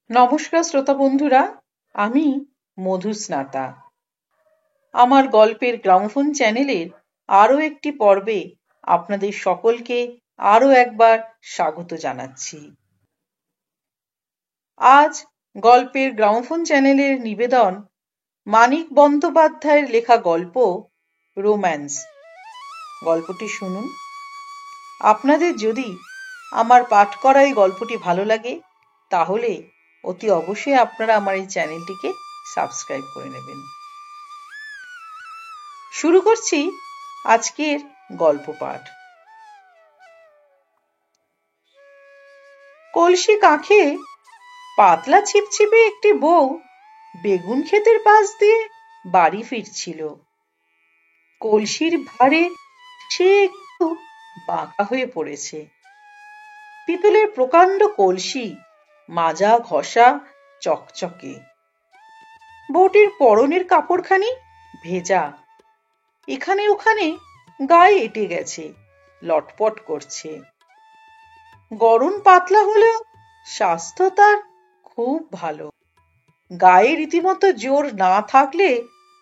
নমস্কার শ্রোতা বন্ধুরা, আমি মধুস্নাতা। আমার গল্পের গ্রামোফোন চ্যানেলের আরও একটি পর্বে আপনাদের সকলকে আরও একবার স্বাগত জানাচ্ছি। আজ গল্পের গ্রামোফোন চ্যানেলের নিবেদন মানিক বন্দ্যোপাধ্যায়ের লেখা গল্প রোম্যান্স। গল্পটি শুনুন। আপনাদের যদি আমার পাঠ করা এই গল্পটি ভালো লাগে তাহলে অতি অবশ্যই আপনারা আমার এই চ্যানেলটিকে সাবস্ক্রাইব করে নেবেন। শুরু করছি আজকের গল্প পাঠ। কলসি কাঁখে পাতলা ছিপছিপে একটি বউ বেগুন ক্ষেতের পাশ দিয়ে বাড়ি ফিরছিল। কলসির ভারে সে একটু বাঁকা হয়ে পড়েছে। পিতলের প্রকাণ্ড কলসি, মাজা ঘষা চকচকে। বউটির পরনের কাপড়খানি ভেজা, এখানে ওখানে গায়ে এঁটে গেছে, লটপট করছে। গরম পাতলা হলেও স্বাস্থ্য তার খুব ভালো। গায়ে রীতিমতো জোর না থাকলে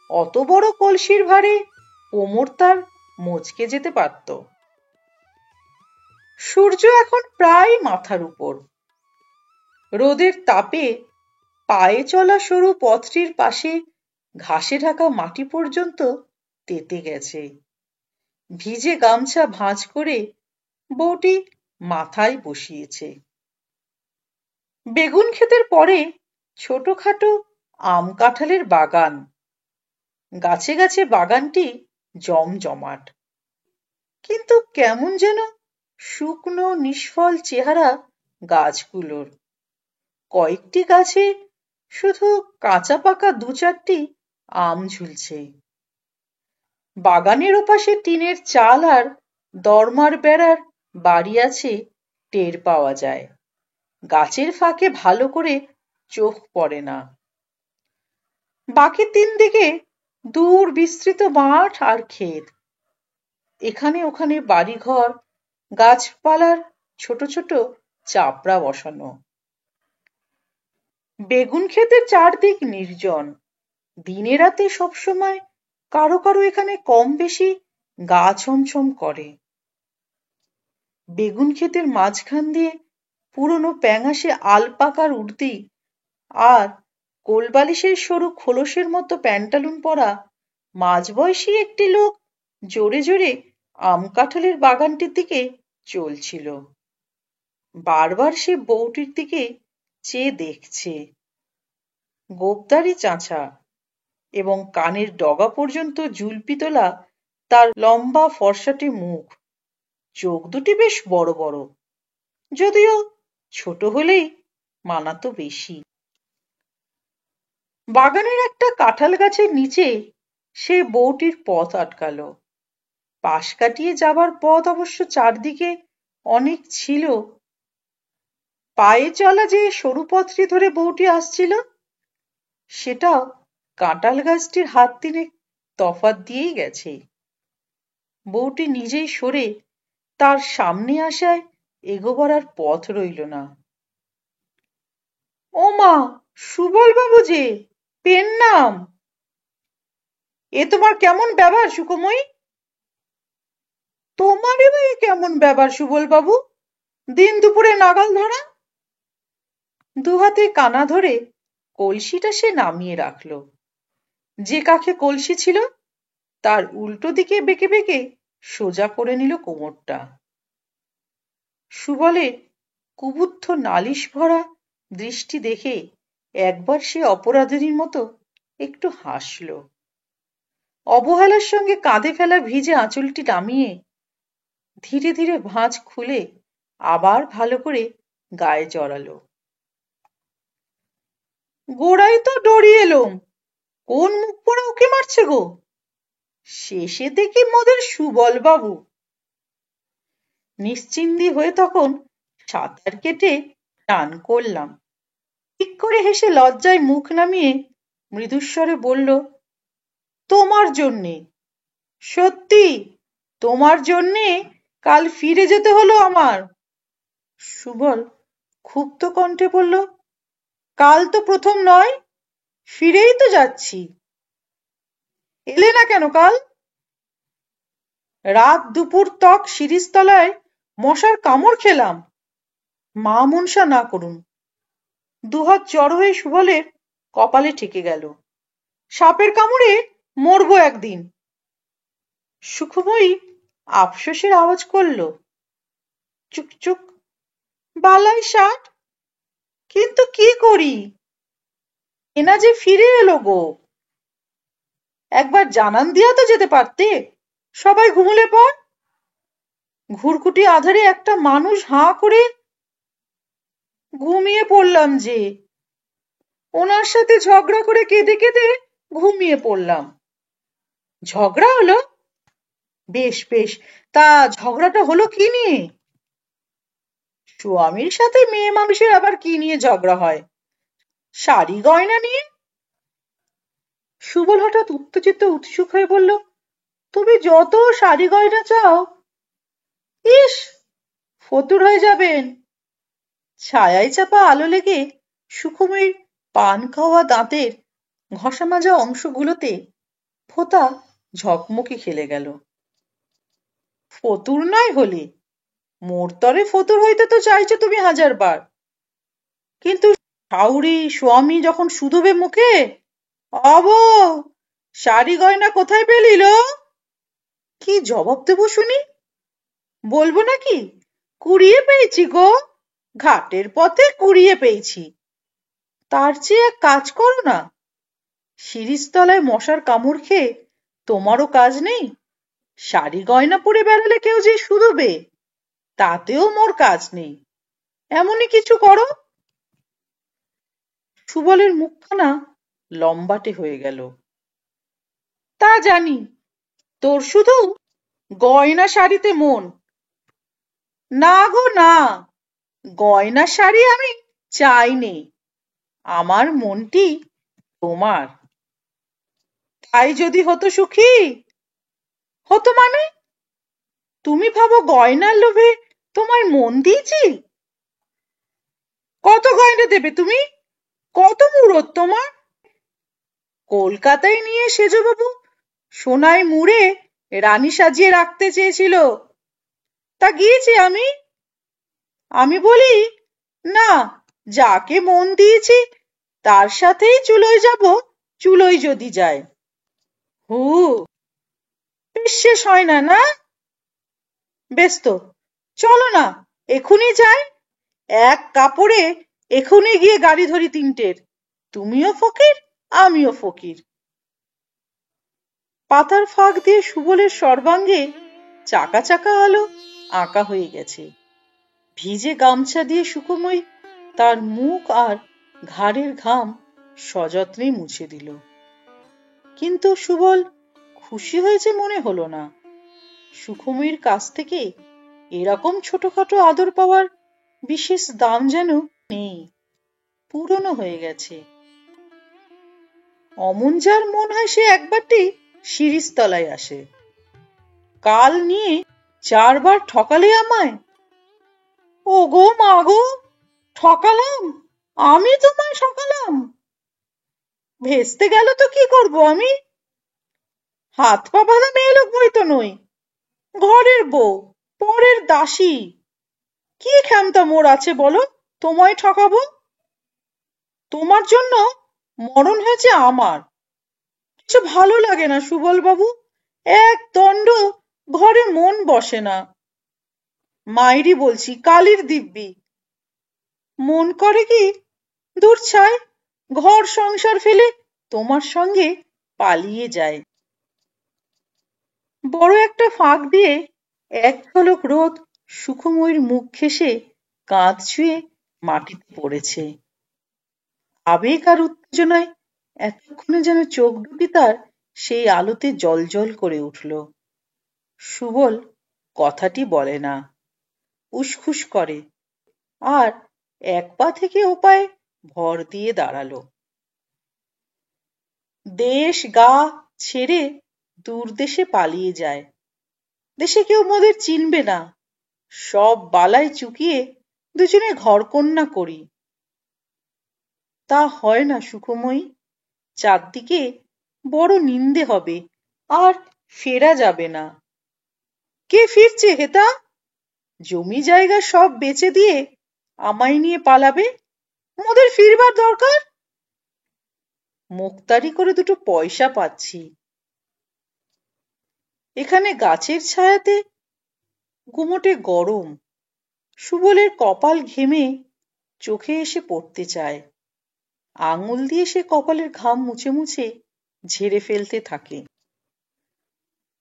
অত বড় কলসির ভারে কোমর তার মচকে যেতে পারত। সূর্য এখন প্রায় মাথার উপর। রোদের তাপে পায়ে চলা সরু পথটির পাশে ঘাসে ঢাকা মাটি পর্যন্ত তেতে গেছে। ভিজে গামছা ভাঁজ করে বউটি মাথায় বসিয়েছে। বেগুন ক্ষেতের পরে ছোটখাটো আম কাঁঠালের বাগান। গাছে গাছে বাগানটি জমজমাট, কিন্তু কেমন যেন শুকনো নিষ্ফল চেহারা গাছগুলোর। কয়েকটি গাছে শুধু কাঁচা পাকা দু চারটি আম ঝুলছে। বাগানের ওপাশে টিনের চাল আর দরমার বেড়ার বাড়ি আছে টের পাওয়া যায়। গাছের ফাঁকে ভালো করে চোখ পড়ে না। বাকি তিন দিকে দূর বিস্তৃত মাঠ আর ক্ষেত। এখানে ওখানে বাড়িঘর, গাছপালার ছোট ছোট চাপড়া বসানো। বেগুন ক্ষেতের চারদিক নির্জন। দিনে রাতে সবসময় কারো কারো এখানে কম বেশি গা ছমছম করে। বেগুন ক্ষেতের মাঝখান দিয়ে পুরনো প্যাঙাশে আলপাকার উর্দি আর কোলবালিশের সরু খোলসের মতো প্যান্টালুন পরা মাঝবয়সী একটি লোক জোরে জোরে আম কাঁঠালের বাগানটির দিকে চলছিল। বারবার সে বউটির দিকে চেয়ে দেখছে। গোঁফদাড়ি চাঁচা এবং কানের ডগা পর্যন্ত জুলপি তোলা তার লম্বা ফর্সাটে মুখ। চোখ দুটি বেশ বড় বড়, যদিও ছোট হলেই মানাতো বেশি। বাগানের একটা কাঁঠাল গাছের নিচে সে বউটির পথ আটকালো। পাশ কাটিয়ে যাবার পথ অবশ্য চারদিকে অনেক ছিল। পায়ে চলা যে সরু পথটি ধরে বউটি আসছিল সেটাও কাঁঠাল গাছটির হাত তিনেক তফাৎ দিয়েই গেছে। বউটি নিজেই সরে তার সামনে আসায় এগোবার আর পথ রইল না। ও মা, সুবল বাবু যে, পেন নাম। এ তোমার কেমন ব্যবহার সুকোময়ী? তোমারই বা এ কেমন ব্যবহার সুবল বাবু, দিন দুপুরে নাগাল ধরা? দুহাতে কানা ধরে কলসিটা সে নামিয়ে রাখল। যে কাখে কলসি ছিল তার উল্টো দিকে বেঁকে বেঁকে সোজা করে নিল কোমরটা। সুবলের কুবুদ্ধ নালিশ ভরা দৃষ্টি দেখে একবার সে অপরাধিনীর মতো একটু হাসল। অবহেলার সঙ্গে কাঁধে ফেলা ভিজে আঁচলটি নামিয়ে ধীরে ধীরে ভাঁজ খুলে আবার ভালো করে গায়ে জড়ালো। গোড়ায় তো ডরি এলুম, কোন মুখ পড়ে উঁকি মারছে গো? শেষে দেখি মোদের সুবল বাবু। নিশ্চিন্দি হয়ে তখন সাঁতার কেটে টান করলাম। ঠিক করে হেসে লজ্জায় মুখ নামিয়ে মৃদুস্বরে বলল, তোমার জন্যে, সত্যি তোমার জন্যে কাল ফিরে যেতে হলো আমার। সুবল ক্ষুব্ধ কণ্ঠে বলল, কাল তো প্রথম নয়, ফিরেই তো যাচ্ছি। এলে না কেন কাল? রাত দুপুর তক শিরীষতলায় মশার কামড় খেলাম। মা মনসা না করুন। দুহাত জড়ো হয়ে সুবলের কপালে ঠেকে গেল। সাপের কামড়ে মরবো একদিন। সুখময়ী আফসোসের আওয়াজ করল, চুক চুক, বালাই ষাট, কিন্তু কি করি? এনা যে ফিরে এলো গো। একবার জানান দিয়া তো যেতে পারতে, সবাই ঘুমুলে পর। ঘুরকুটি আধারে একটা মানুষ হাঁ করে। ঘুমিয়ে পড়লাম যে, ওনার সাথে ঝগড়া করে কেঁদে কেঁদে ঘুমিয়ে পড়লাম। ঝগড়া হলো? বেশ বেশ, তা ঝগড়াটা হলো কি নিয়ে? স্বামীর সাথে মেয়ে মানুষের আবার কি নিয়ে ঝগড়া হয়? শাড়ি গয়না নিয়ে। সুবল হঠাৎ উত্তেজিত উৎসুক হয়ে বলল, তুমি যত শাড়ি গয়না চাও। ইস, ফতুর হয়ে যাবেন। ছায়ায় চাপা আলো লেগে সুখময়ীর পান খাওয়া দাঁতের ঘষা মাজা অংশগুলোতে ফোঁতা ঝকমকি খেলে গেল। ফতুর নয় হলে, মোর তরে ফতুর হইতে তো চাইছো তুমি 1000 বার, কিন্তু শাউরি স্বামী যখন শুধোবে মুখে, অব, শাড়ি গয়না কোথায় পেলিল? কি জবাব দেবো শুনি? বলবো নাকি কুড়িয়ে পেয়েছি গো, ঘাটের পথে কুড়িয়ে পেয়েছি। তার চেয়ে এক কাজ করো না, শিরীষতলায় মশার কামড় খেয়ে তোমারও কাজ নেই, শাড়ি গয়না পরে বেড়ালে কেউ যে শুধোবে, তাতেও মোর কাজ নেই, এমনই কিছু করো। সুবলের মুখখানা লম্বাটে হয়ে গেল। তা জানি, তোর শুধু গয়না শাড়িতে মন। না গো না, গয়না শাড়ি আমি চাই নে, আমার মনটি তোমার। তাই যদি হতো সুখী হতো মানে? তুমি ভাবো গয়নার লোভে তোমায় মন দিয়েছি? কত গয়না দেবে তুমি? কত মুরত তোমার? কলকাতায় নিয়ে সেজবাবু সোনায় মুড়ে রানী সাজিয়ে রাখতে চেয়েছিল, তা গিয়েছি আমি। আমি বলি, না, যাকে মন দিয়েছি তার সাথেই চুলোয় যাব, চুলোয় যদি যায়। হু, বিশ্বাস হয় না না? বেশ তো, চলো না, এখুনি যাই। এক কাপড়ে এখুনি গিয়ে গাড়ি ধরি 3টের। তুমিও ফকির, আমিও ফকির। পাতার ফাঁক দিয়ে সুবলের সর্বাঙ্গে চাকা চাকা আলো আঁকা হয়ে গেছে। ভিজে গামছা দিয়ে সুখময়ী তার মুখ আর ঘাড়ের ঘাম সযত্নে মুছে দিল। কিন্তু সুবল খুশি হয়েছে মনে হলো না। সুখময়ীর কাছ থেকে এরকম ছোটখাটো আদর পাওয়ার বিশেষ দাম যেন নেই, পুরনো হয়ে গেছে। অমন যার মন হয় সে একবারটি শিরীষতলায় আসে। কাল নিয়ে 4 বার ঠকালে আমায়। ও গো মা গো, ঠকালাম, আমি তোমায় ঠকালাম। ভেস্তে গেল তো কি করব আমি? হাত পা বাঁধা মেয়ে লোক বই তো নই, ঘরের বউ, পরের দাসী। কি ক্ষমতা মোর আছে বলো তোমায় ঠকাবো? তোমার জন্য মরণ হয়েছে আমার। কিছু ভালো লাগে না সুবল বাবু, এক দণ্ড ঘরে মন বসে না। মাইরি বলছি, কালির দিব্যি। মন করে কি, দূর ছাই, ঘর সংসার ফেলে তোমার সঙ্গে পালিয়ে যায়। বড় একটা ফাঁক দিয়ে এক ঝলক রোদ সুখময়ীর মুখ ঘেঁষে কাঁধ ছুঁয়ে মাটিতে পড়েছে। আবেগ আর উত্তেজনায় এতক্ষণে যেন চোখ দুটি তার সেই আলোতে জ্বলজ্বল করে উঠল। সুবল কথাটি বলে না, উসখুস করে, আর এক পা থেকে ও পায়ে ভর দিয়ে দাঁড়ালো। দেশ গা ছেড়ে দূর দেশে পালিয়ে যায়। দেশে কেউ মোদের চিনবে না, সব বালাই চুকিয়ে দুজনে ঘরকন্না করি। তা হয় না সুখময়ী, চারদিকে বড় নিন্দে হবে, আর ফেরা যাবে না। কে ফিরছে হেতা? জমি জায়গা সব বেচে দিয়ে আমায় নিয়ে পালাবে? মোদের ফিরবার দরকার। মুখতারি করে দুটো পয়সা পাচ্ছি। এখানে গাছের ছায়াতে গুমোটে গরম। সুবলের কপাল ঘেমে চোখে এসে পড়তে চায়। আঙুল দিয়ে সে কপালের ঘাম মুছে মুছে ঝেড়ে ফেলতে থাকে।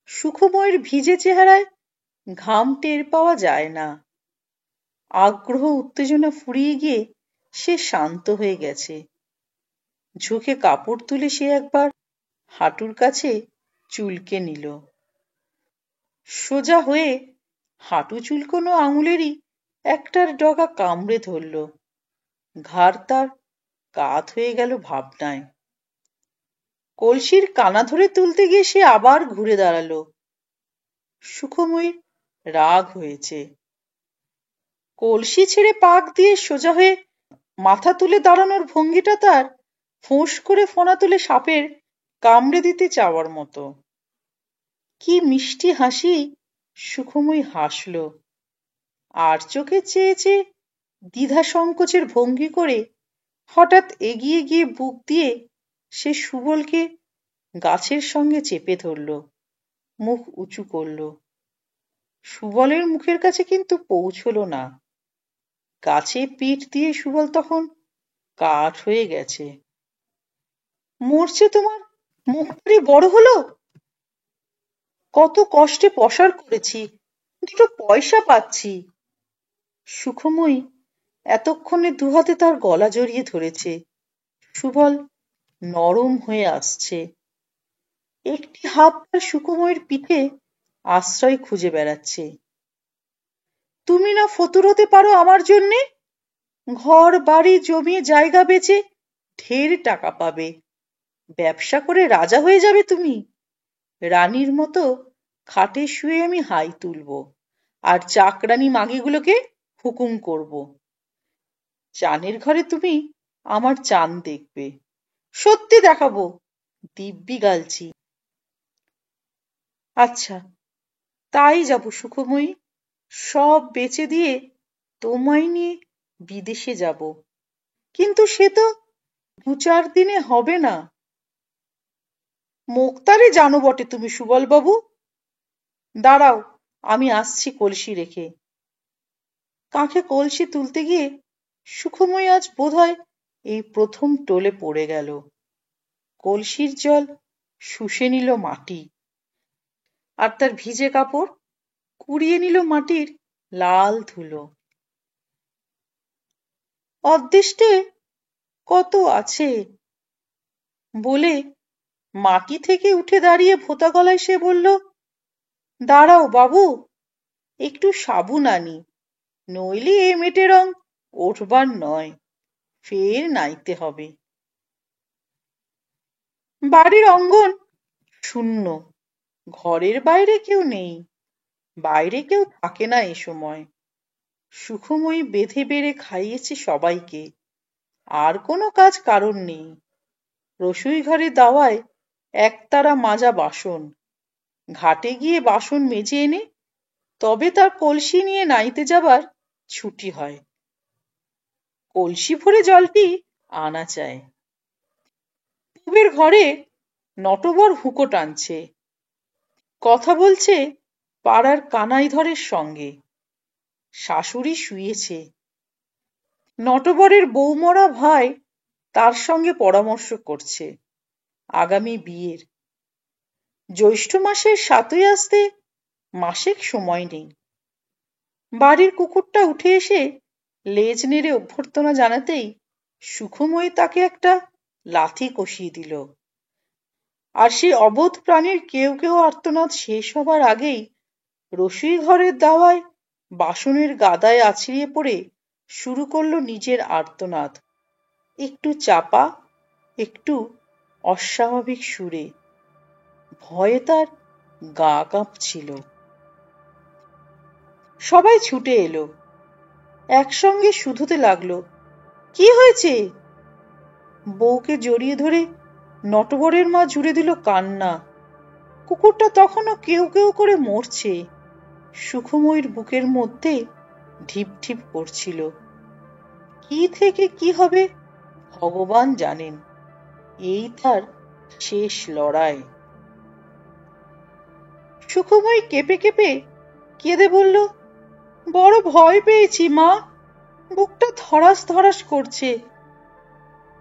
সুখময়ের ভিজে চেহারায় ঘাম টের পাওয়া যায় না। আগ্রহ উত্তেজনা ফুরিয়ে গিয়ে সে শান্ত হয়ে গেছে। ঝুঁকে কাপড় তুলে সে একবার হাঁটুর কাছে চুলকে নিল। সোজা হয়ে হাঁটু চুলকোনো আঙুলেরই একটার ডগা কামড়ে ধরল। ঘাড় তার কাত হয়ে গেল ভাবনায়। কলসির কানা ধরে তুলতে গিয়ে সে আবার ঘুরে দাঁড়ালো। সুখময়ীর রাগ হয়েছে। কলসি ছেড়ে পাক দিয়ে সোজা হয়ে মাথা তুলে দাঁড়ানোর ভঙ্গিটা তার ফোঁস করে ফোনা তুলে সাপের কামড়ে দিতে চাওয়ার মতো। কি মিষ্টি হাসি সুখময়ী হাসল। আর চোখে চেয়ে চেয়ে দ্বিধা সংকোচের ভঙ্গি করে হঠাৎ এগিয়ে গিয়ে বুক দিয়ে সে সুবলকে গাছের সঙ্গে চেপে ধরল, মুখ উঁচু করল। সুবলের মুখের কাছে কিন্তু পৌঁছল না। গাছে পিঠ দিয়ে সুবল তখন কাঠ হয়ে গেছে। মরছে তোমার মুখটারি বড় হলো? কত কষ্টে পসার করেছি, দুটো পয়সা পাচ্ছি। সুখময়ী এতক্ষণে দুহাতে তার গলা জড়িয়ে ধরেছে। সুবল নরম হয়ে আসছে। একটি হাত তার সুখময়ীর পিঠে আশ্রয় খুঁজে বেড়াচ্ছে। তুমি না ফতুর হতে পারো আমার জন্যে? ঘর বাড়ি জমি জায়গা বেচে ঢের টাকা পাবে। ব্যবসা করে রাজা হয়ে যাবে তুমি। রানীর মতো খাটে শুয়ে আমি হাই তুলব, আর চাকরানি মাগিগুলোকে হুকুম করব। চানের ঘরে তুমি আমার চান দেখবে। সত্যি দেখাবো, দিব্যি গালছি। আচ্ছা, তাই যাব সুখময়ী। সব বেচে দিয়ে তোমায় নিয়ে বিদেশে যাব। কিন্তু সে তো 2-4 দিনে হবে না। মোক্তারে জানো বটে তুমি সুবলবাবু। দাঁড়াও, আমি আসছি কলসি রেখে। কাঁখে কলসি তুলতে গিয়ে সুখময়ী আজ বোধহয় এই প্রথম টলে পড়ে গেল। কলসির জল শুষে নিল মাটি, আর তার ভিজে কাপড় কুড়িয়ে নিল মাটির লাল ধুলো। অদৃষ্টে কত আছে বলে মাটি থেকে উঠে দাঁড়িয়ে ভোঁতা গলায় সে বলল, দাঁড়াও বাবু, একটু সাবুন আনি, নইলে এ মেটে রং ওঠবার নয়, ফের নাইতে হবে। বাড়ির অঙ্গন শূন্য, ঘরের বাইরে কেউ নেই। বাইরে কেউ থাকে না এ সময়। সুখময়ী বেঁধে বেড়ে খাইয়েছে সবাইকে, আর কোনো কাজ কারণ নেই। রসুই ঘরে দাওয়ায় একতারা মাজা বাসন। ঘাটে গিয়ে বাসন মেজে এনে তবে তার কলসি নিয়ে নাইতে যাবার ছুটি হয়। কলসি ভরে জলটি আনা চায়। পূবের ঘরে নটবর হুঁকো টানছে, কথা বলছে পাড়ার কানাইধরের সঙ্গে। শাশুড়ি শুয়েছে। নটবরের বৌমরা ভাই তার সঙ্গে পরামর্শ করছে আগামী বিয়ের। জ্যৈষ্ঠ মাসের 7ই আসতে মাসেক সময় নেই। বাড়ির কুকুরটা উঠে এসে লেজ নেড়ে অভ্যর্থনা জানাতেই সুখময়ী তাকে একটা লাথি কষিয়ে দিল। আর সেই অবোধ প্রাণীর কেউ কেউ আর্তনাদ শেষ হবার আগেই রসুই ঘরের দাওয়ায় বাসনের গাদায় আছড়িয়ে পড়ে শুরু করলো নিজের আর্তনাদ, একটু চাপা, একটু অস্বাভাবিক সুরে। ভয়ে তার গা কাঁপছিল। সবাই ছুটে এলো, একসঙ্গে শুধোতে লাগলো, কি হয়েছে? বউকে জড়িয়ে ধরে নটবরের মা জুড়ে দিল কান্না। কুকুরটা তখনও কেউ কেউ করে মরছে। সুখময়ীর বুকের মধ্যে ঢিপ ঢিপ করছিল। কি থেকে কি হবে ভগবান জানেন। এই তার শেষ লড়াই। সুখময়ী কেঁপে কেঁপে কেঁদে বলল, বড় ভয় পেয়েছি মা, বুকটা ধড়াস ধড়াস করছে।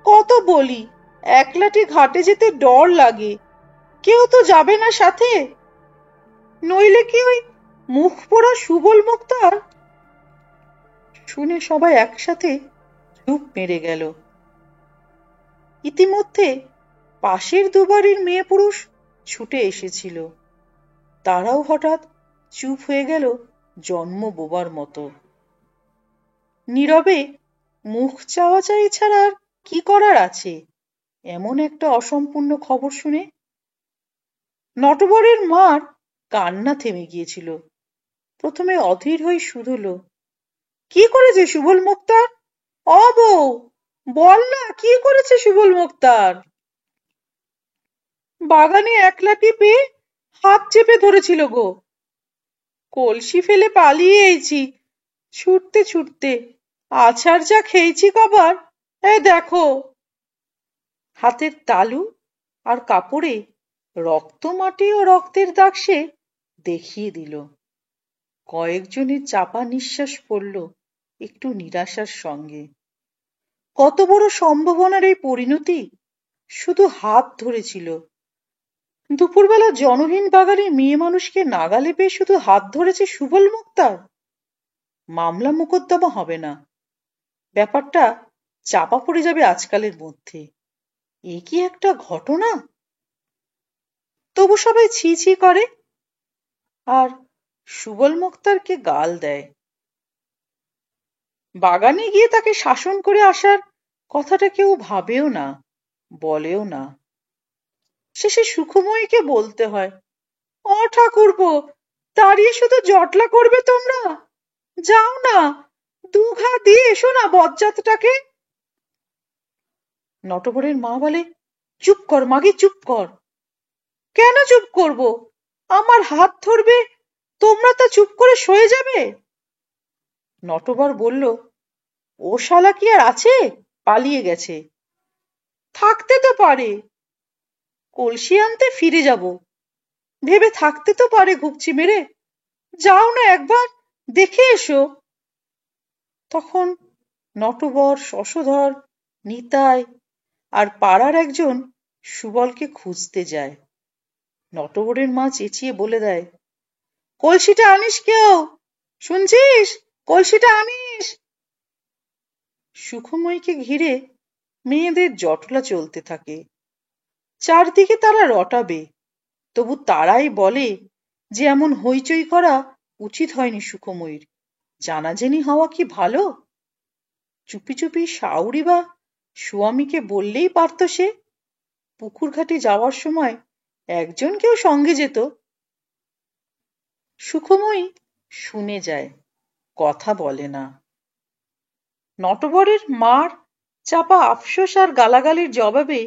কত বলি একলাটি ঘাটে যেতে ডর লাগে, কেউ তো যাবে না সাথে, নইলে কি ওই মুখ পোড়া সুবল মুক্তার? শুনে সবাই একসাথে চুপ মেরে গেল। ইতিমধ্যে পাশের দুবাড়ির মেয়ে পুরুষ ছুটে এসেছিল। তারাও হঠাৎ চুপ হয়ে গেল জন্ম বোবার মতো। নীরবে মুখ চাওয়াচাই ছাড়া আর কি করার আছে এমন একটা অসম্পূর্ণ খবর শুনে? নটবরের মার কান্না থেমে গিয়েছিল। প্রথমে অধীর হয়ে শুধল, কি করেছে সুবল মুক্তার? অ বউ, বল না, কি করেছে সুবল মুক্তার? বাগানে একলাটি পেয়ে হাত চেপে ধরেছিল গো, কলসি ফেলে পালিয়ে এসেছি ছুটতে ছুটতে, আছাড় যা খেয়েছি কবার, এই দেখো। হাতের তালু আর কাপড়ে রক্ত মাটি ও রক্তের দাগ সে দেখিয়ে দিল। কয়েকজনের চাপা নিঃশ্বাস পড়ল একটু নিরাশার সঙ্গে। কত বড় সম্ভাবনার এই পরিণতি! শুধু হাত ধরেছিল। দুপুরবেলা জনহীন বাগানে মেয়ে মানুষকে নাগালে পেয়ে শুধু হাত ধরেছে সুবল মুক্তার। মামলা মোকদ্দমা হবে না, ব্যাপারটা চাপা পড়ে যাবে আজকালের মধ্যে। এ কি একটা ঘটনা! তবু সবাই ছি ছি করে আর সুবল মুক্তারকে গাল দেয়। বাগানে গিয়ে তাকে শাসন করে আসার কথাটা কেউ ভাবেও না, বলেও না। শেষে সুখময়ীকে বলতে হয়, ও ঠাকুরপো, দাঁড়িয়ে শুধু জটলা করবে তোমরা? যাও না, দু ঘা দিয়ে এসো না বজ্জাতটাকে। নটবরের মা বলে, চুপ কর মাগি, চুপ কর। কেন চুপ করব? আমার হাত ধরবে, তোমরা তা চুপ করে সয়ে যাবে? নটবর বলল, ও শালা কি আর আছে? পালিয়ে গেছে। থাকতে তো পারে, কলসি আনতে ফিরে যাব ভেবে থাকতে তো পারে ঘুপচি মেরে। যাও না একবার, দেখে এসো। তখন নটবর, শশধর, নিতাই আর পাড়ার একজন সুবলকে খুঁজতে যায়। নটবরের মা চেঁচিয়ে বলে দেয়, কলসিটা আনিস কেউ, শুনছিস? কলসিটা আনিস। সুখময়ীকে ঘিরে মেয়েদের জটলা চলতে থাকে। চারদিকে তারা রটাবে, তবু তারাই বলে যে এমন হইচই করা উচিত হয়নি সুখময়ীর, জানাজানি হওয়া কি ভালো? চুপি চুপি শাউরি বা স্বামীকে বললেই পারত সে। পুকুর ঘাটে যাওয়ার সময় একজন কেউ সঙ্গে যেত। সুখময়ী শুনে যায়, কথা বলে না। নটবরের মার চাপা আফসোস আর গালাগালির জবাবে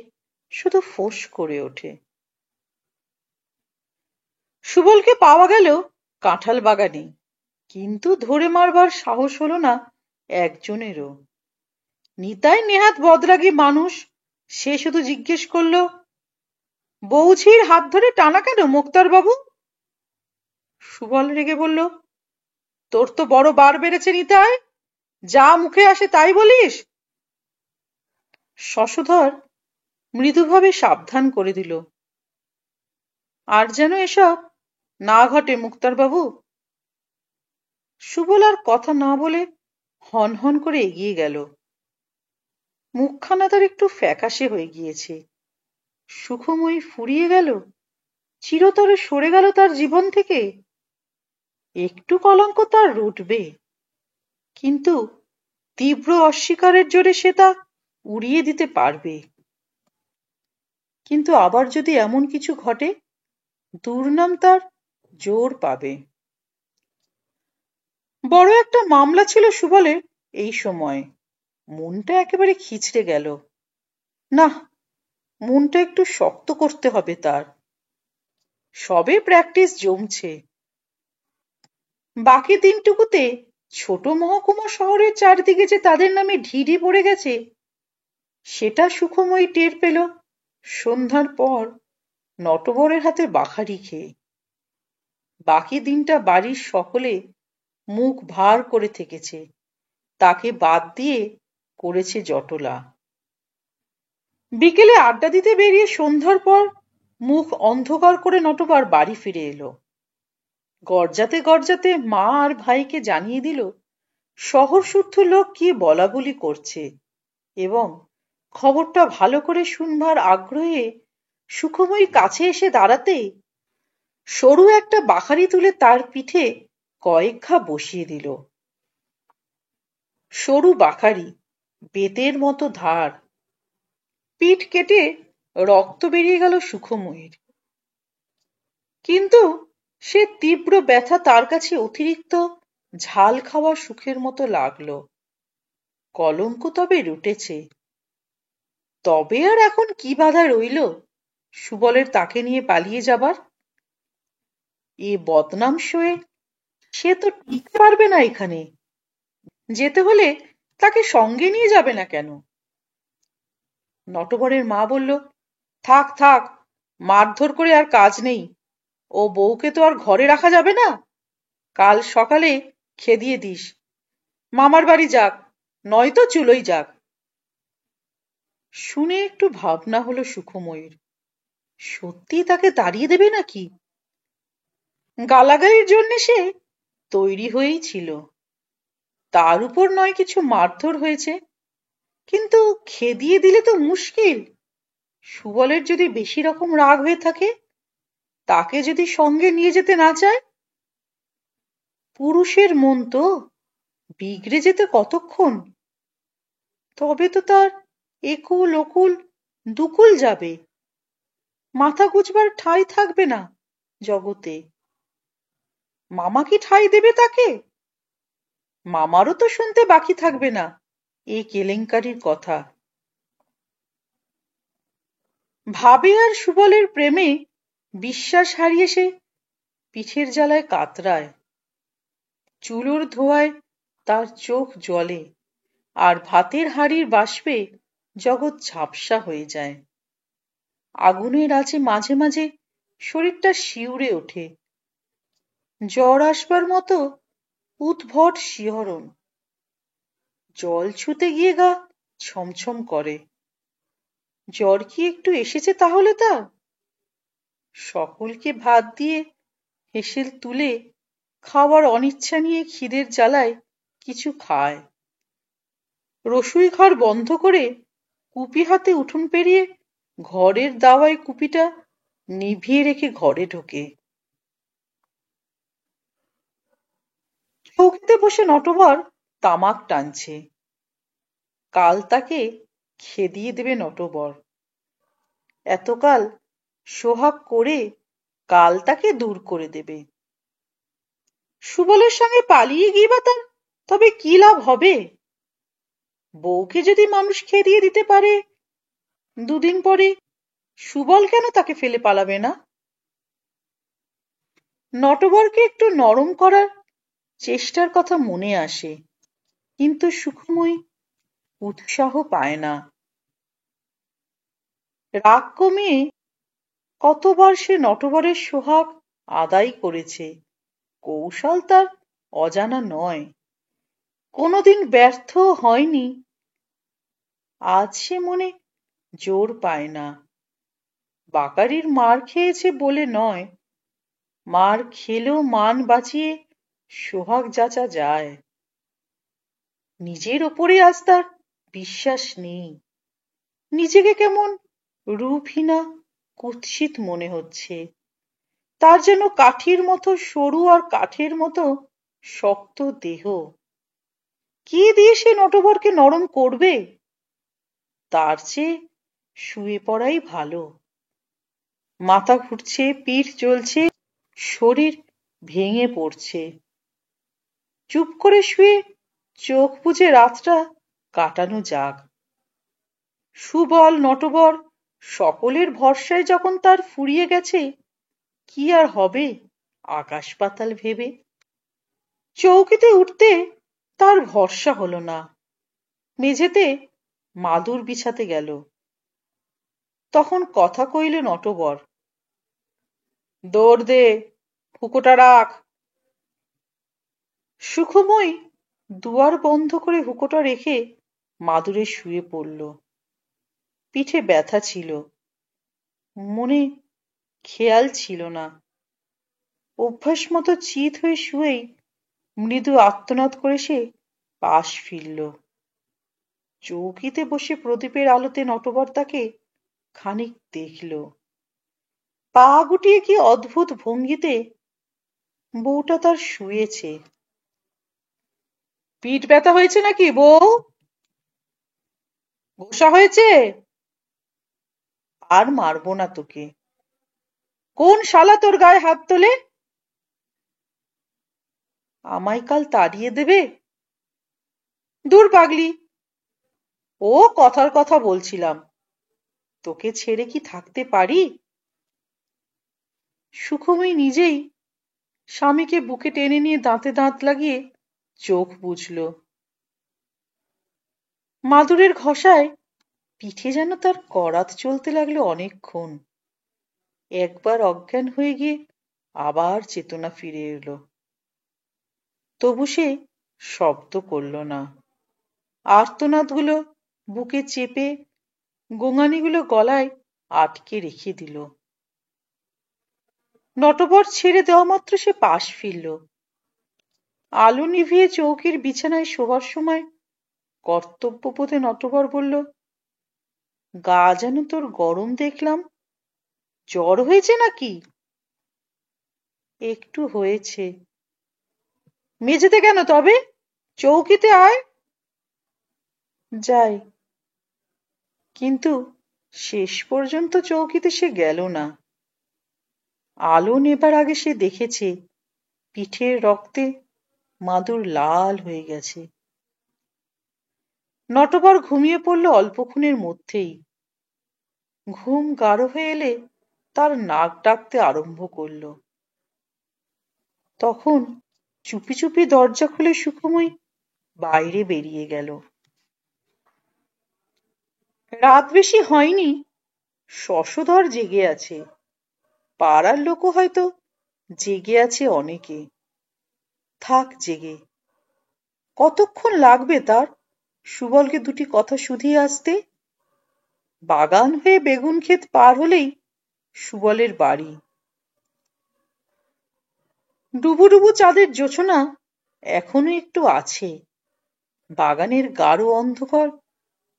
শুধু ফোঁস করে ওঠে। সুবলকে পাওয়া গেল কাঁঠাল বাগানে, কিন্তু ধরে মারবার সাহস হলো না একজনেরও। নিতাই নেহাত বদরাগী মানুষ, সে শুধু জিজ্ঞেস করল, বৌঝির হাত ধরে টানা কেন মুক্তার বাবু? সুবল রেগে বলল, তোর তো বড় বার বেড়েছে নিতাই, যা মুখে আসে তাই বলিস। শশধর মৃদুভাবে সাবধান করে দিল, আর যেন এসব না ঘটে মুক্তার বাবু। সুবল আর কথা না বলে হন হন করে এগিয়ে গেল। মুখখানা তার একটু ফ্যাকাশে হয়ে গিয়েছে। সুখময়ী ফুরিয়ে গেল, চিরতরে সরে গেল তার জীবন থেকে। একটু কলঙ্ক তার রুটবে, কিন্তু তীব্র অস্বীকারের জোরে সে তা উড়িয়ে দিতে পারবে। কিন্তু আবার যদি এমন কিছু ঘটে, দুর্নাম তার জোর পাবে। বড় একটা মামলা ছিল সুবলের এই সময়। মনটা একেবারে খিচড়ে গেল। না, মনটা একটু শক্ত করতে হবে তার। সবে প্র্যাকটিস জমছে। বাকি দিনটুকুতে ছোট মহকুমা শহরের চারদিকে যে তাদের নামে ঢিঢি পড়ে গেছে সেটা সুখময়ী টের পেল সন্ধ্যার পর নটবরের হাতে বাখারি খেয়ে। বাকি দিনটা বাড়ির সকলে মুখ ভার করে থেকেছে, তাকে বাদ দিয়ে করেছে জটলা। বিকেলে আড্ডা দিতে বেরিয়ে সন্ধ্যার পর মুখ অন্ধকার করে নটবর বাড়ি ফিরে এলো। গরজাতে গরজাতে মা আর ভাইকে জানিয়ে দিল শহর শুদ্ধ লোক কি বলাবলি করছে, এবং খবরটা ভালো করে শুনবার আগ্রহে সুখময়ী কাছে এসে দাঁড়াতেই সরু একটা বাখারি তুলে তার পিঠে কয়েক ঘা বসিয়ে দিল। সরু বাখারি, বেতের মতো ধার। পিঠ কেটে রক্ত বেরিয়ে গেল সুখময়ীর। কিন্তু সে তীব্র ব্যথা তার কাছে অতিরিক্ত ঝাল খাওয়া সুখের মতো লাগলো। কলঙ্ক তবে রুটেছে। তবে আর এখন কি বাধা রইল সুবলের তাকে নিয়ে পালিয়ে যাবার? এ বদনাম সয়ে সে তো টিকতে পারবে না এখানে। যেতে হলে তাকে সঙ্গে নিয়ে যাবে না কেন? নটবরের মা বলল, থাক থাক, মারধর করে আর কাজ নেই। ও বউকে তো আর ঘরে রাখা যাবে না। কাল সকালে খেদিয়ে দিস। মামার বাড়ি যাক, নয়তো চুলোই যাক। শুনে একটু ভাবনা হলো সুখময়ীর। সত্যি তাকে তাড়িয়ে দেবে নাকি? গালাগালির জন্য সে তৈরি হয়েই ছিল। তার উপর নয় কিছু মারধর হয়েছে, কিন্তু খেদিয়ে দিলে তো মুশকিল। সুবলের যদি বেশি রকম রাগ হয়ে থাকে, তাকে যদি সঙ্গে নিয়ে যেতে না চায়? পুরুষের মন তো বিগড়ে যেতে কতক্ষণ। তবে তো তার একুল ওকুল দুকুল যাবে। মাথা গুজবার ঠাঁই থাকবে না জগতে। মামা কি ঠাঁই দেবে তাকে? মামারও তো শুনতে বাকি থাকবে না এই কেলেঙ্কারির কথা। ভাবে আর সুবলের প্রেমে বিশ্বাস হারিয়ে সে পিঠের জ্বালায় কাতরায়। চুলোর ধোঁয়ায় তার চোখ জ্বলে, আর ভাতের হাঁড়ির বাষ্পে জগৎ ঝাপসা হয়ে যায়। আগুনের আঁচে মাঝে মাঝে শরীরটা শিউরে ওঠে। জ্বর আসবার মতো উদ্ভট শিহরণ। জল ছুঁতে গিয়ে গা ছমছম করে। জ্বর কি একটু এসেছে তাহলে তার? সকলকে ভাত দিয়ে হেসেল তুলে খাওয়ার অনিচ্ছা নিয়ে খিদের জ্বালায় কিছু খায়। রসুই ঘর বন্ধ করে কুপি হাতে উঠোন পেরিয়ে ঘরের দাওয়ায় কুপিটা নিভিয়ে রেখে ঘরে ঢোকে। চৌকিতে বসে নটবর তামাক টানছে। কাল তাকে খেদিয়ে দেবে নটবর। এতকাল সোহাগ করে কাল তাকে দূর করে দেবে। সুবলের সঙ্গে পালিয়ে গিয়ে বা তার তবে কি লাভ হবে? বউকে যদি মানুষ খেদিয়ে দিতে পারে, দুদিন পরে সুবল কেন তাকে ফেলে পালাবে না? নটবরকে একটু নরম করার চেষ্টার কথা মনে আসে, কিন্তু সুখময়ী উৎসাহ পায় না। রাগ কমিয়ে কতবার সে নটবরের সোহাগ আদায় করেছে, কৌশল তার অজানা নয়। কোনোদিন ব্যর্থ হয়নি। আজ সে মনে জোর পায় না। বাকারির মার খেয়েছে বলে নয়, মার খেলেও মান বাঁচিয়ে সোহাগ যাচা যায়। নিজের ওপরে আজ তার বিশ্বাস নেই। নিজেকে কেমন রূপহীনা কুৎসিত মনে হচ্ছে। তার যেন কাঠির মতো সরু আর কাঠের মতো শক্ত দেহ। কি দিয়ে সে নটবরকে নরম করবে? তার চেয়ে শুয়ে পড়াই ভালো। মাথা ঘুরছে, পিঠ জ্বলছে, শরীর ভেঙে পড়ছে। চুপ করে শুয়ে চোখ বুজে রাতটা কাটানো যাক। সুবল নটবর সকলের ভরসায় যখন তার ফুরিয়ে গেছে, কি আর হবে আকাশ পাতাল ভেবে। চৌকিতে উঠতে তার ভরসা হলো না। মেঝেতে মাদুর বিছাতে গেল। তখন কথা কইল নটবর, দৌড় দে, হুকোটা রাখ। সুখময়ী দুয়ার বন্ধ করে হুকোটা রেখে মাদুরে শুয়ে পড়ল। পিঠে ব্যথা ছিল, মনে খেয়াল ছিল না। অভ্যাস মতো চিত হয়ে শুয়েই মৃদু আর্তনাদ করে সে পাশ ফিরল। চৌকিতে বসে প্রদীপের আলোতে নটবর তাকে খানিক দেখল। পা গুটিয়ে কি অদ্ভুত ভঙ্গিতে বউটা তার শুয়েছে। পিঠ ব্যথা হয়েছে নাকি বউ? ঘোষা হয়েছে? আর মারবো না তোকে। কোন শালা তোর গায়ে হাত তোলে? আমায় কাল তাড়িয়ে দেবে? দূর পাগলি, ও কথার কথা বলছিলাম। তোকে ছেড়ে কি থাকতে পারি? সুখময়ী নিজেই স্বামীকে বুকে টেনে নিয়ে দাঁতে দাঁত লাগিয়ে চোখ বুজল। মাদুরের ঘষায় পিঠে যেন তার করাত চলতে লাগলো অনেকক্ষণ। একবার অজ্ঞান হয়ে গিয়ে আবার চেতনা ফিরে এলো। তবু সে শব্দ করল না। আর্তনাদগুলো বুকে চেপে, গোঙানিগুলো গলায় আটকে রেখে দিল। নটবর ছেড়ে দেওয়া মাত্র সে পাশ ফিরল। আলো নিভিয়ে চৌকির বিছানায় শোবার সময় কর্তব্যবোধে নটবর বলল, গা যেন তোর গরম দেখলাম, জ্বর হয়েছে নাকি? একটু হয়েছে। মেঝেতে কেন তবে? চৌকিতে আয়। যাই। কিন্তু শেষ পর্যন্ত চৌকিতে সে গেল না। আলো নেবার আগে সে দেখেছে পিঠের রক্তে মাদুর লাল হয়ে গেছে। নটবর ঘুমিয়ে পড়ল অল্পক্ষণের মধ্যেই। ঘুম গাঢ় হয়ে এলে তার নাক ডাকতে আরম্ভ করল। তখন চুপি চুপি দরজা খুলে সুখময়ী বাইরে বেরিয়ে গেল। রাত বেশি হয়নি, শশধর জেগে আছে। পাড়ার লোকও হয়তো জেগে আছে অনেকে। থাক জেগে। কতক্ষণ লাগবে তার সুবলকে দুটি কথা শুধিয়ে আসতে? বাগান হয়ে বেগুন ক্ষেত পার হলেই সুবলের বাড়ি। ডুবু ডুবু চাঁদের জোছনা এখনো একটু আছে। বাগানের গাঢ় অন্ধকার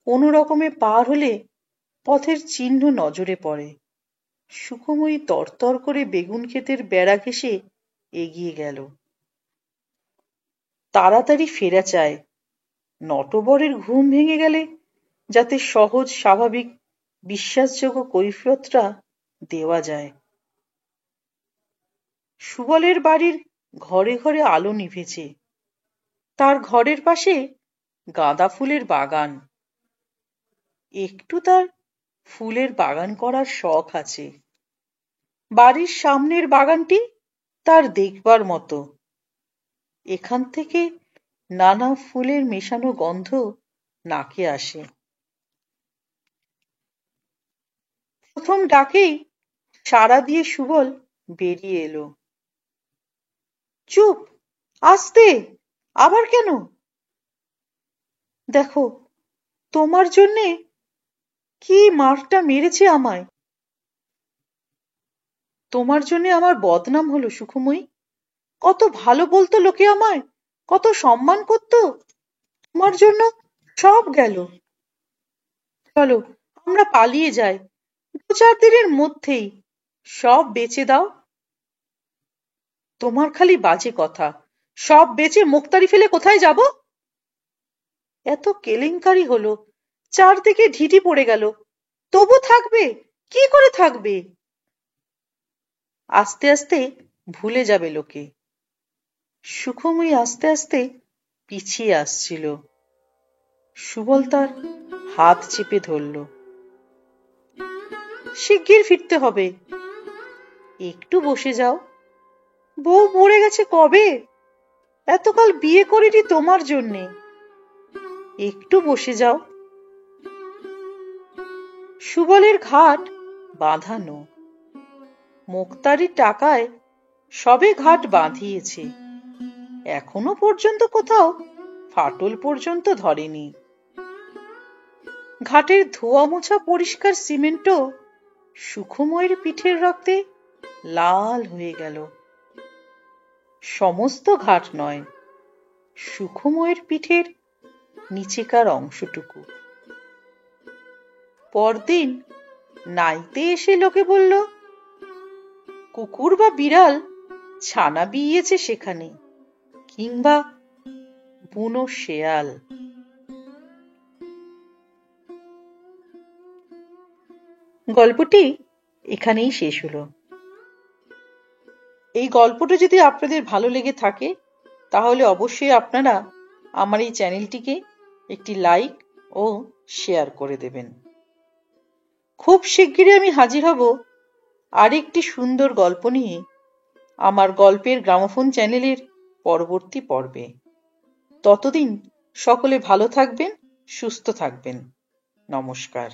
কোনো রকমে পার হলে পথের চিহ্ন নজরে পড়ে। সুখময়ী তরতর করে বেগুন ক্ষেতের বেড়া ঘেঁষে এগিয়ে গেল। তাড়াতাড়ি ফেরা চায়। নটবরের ঘুম ভেঙে গেলে যাতে সহজ স্বাভাবিক বিশ্বাসযোগ্য কৈফিয়তটা দেওয়া যায়। সুবলের বাড়ির ঘরে ঘরে আলো নিভেছে। তার ঘরের পাশে গাঁদা ফুলের বাগান। একটু তার ফুলের বাগান করার শখ আছে। বাড়ির সামনের বাগানটি তার দেখবার মতো। এখান থেকে নানা ফুলের মেশানো গন্ধ নাকে আসে। প্রথম ডাকেই সাড়া দিয়ে সুবল বেরিয়ে এলো। চুপ, আস্তে, আবার কেন? দেখো, তোমার জন্যে কি মারটা মেরেছে আমায়। তোমার জন্যে আমার বদনাম হলো সুখময়ী। কত ভালো বলতো লোকে আমায়, কত সম্মান করতো। তোমার জন্য সব গেল। চলো আমরা পালিয়ে যাই, 2-4 দিনের মধ্যেই। সব বেচে দাও। তোমার খালি বাজে কথা। সব বেচে মুখতারি ফেলে কোথায় যাব? এত কেলেঙ্কারি হলো, চারদিকে ঢিঢি পড়ে গেল, তবু থাকবে? কি করে থাকবে? আস্তে আস্তে ভুলে যাবে লোকে। সুখময়ী আস্তে আস্তে পিছিয়ে আসছিল। সুবল তার হাত চেপে ধরল। শিগগির ফিরতে হবে। একটু বসে যাও। বউ মরে গেছে কবে? এতকাল বিয়ে করিনি তোমার জন্যে। একটু বসে যাও। সুবলের ঘাট বাঁধানো। মুক্তারির টাকায় সবে ঘাট বাঁধিয়েছে। এখনো পর্যন্ত কোথাও ফাটল পর্যন্ত ধরেনি। ঘাটের ধোয়া মোছা পরিষ্কার সিমেন্টও সুখময়ের পিঠের রক্তে লাল হয়ে গেল। সমস্ত ঘাট নয়, সুখময়ের পিঠের নিচেকার অংশটুকু। পরদিন নাইতে এসে লোকে বলল, কুকুর বা বিড়াল ছানা বিয়েছে সেখানে, কিংবা বুনো শেয়াল। গল্পটি এখানেই শেষ হলো। এই গল্পটা যদি আপনাদের ভালো লেগে থাকে তাহলে অবশ্যই আপনারা আমার এই চ্যানেলটিকে একটি লাইক ও শেয়ার করে দেবেন। খুব শিগগিরই আমি হাজির হব আরেকটি সুন্দর গল্প নিয়ে আমার গল্পের গ্রামোফোন চ্যানেলের পরবর্তী পর্বে। ততদিন সকলে ভালো থাকবেন, সুস্থ থাকবেন। নমস্কার।